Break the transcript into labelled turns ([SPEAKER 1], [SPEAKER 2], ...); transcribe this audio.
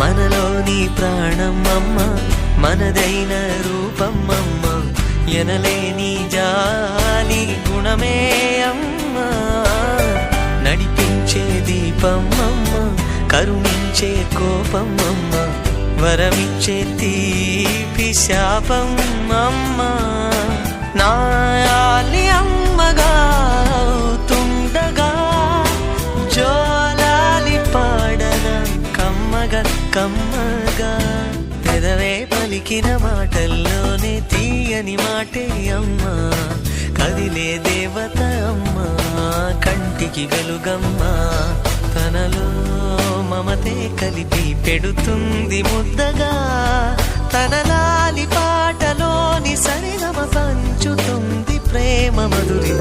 [SPEAKER 1] మనలోని ప్రాణం అమ్మ, మనదైన రూపం అమ్మ, ఎనలేని జాలి గుణమే అమ్మ. నడిపించే దీపం అమ్మ, కరుణించే కోపం అమ్మ, వరమిచ్చే తీపి శాపం అమ్మ. నాయాలి అమ్మగా అవుతుండగా జోలాలి పాడన కమ్మగా కమ్మగా. పెదవే పలికిన మాటల్లోనే తీయని మాటే అమ్మ, కదిలే దేవత అమ్మ, కంటికి వెలుగమ్మ. తనలో మమతే కలిపి పెడుతుంది ముద్దగా, తన లాలి పాటలోని సరిగమ పంచుతుంది ప్రేమ మధురి.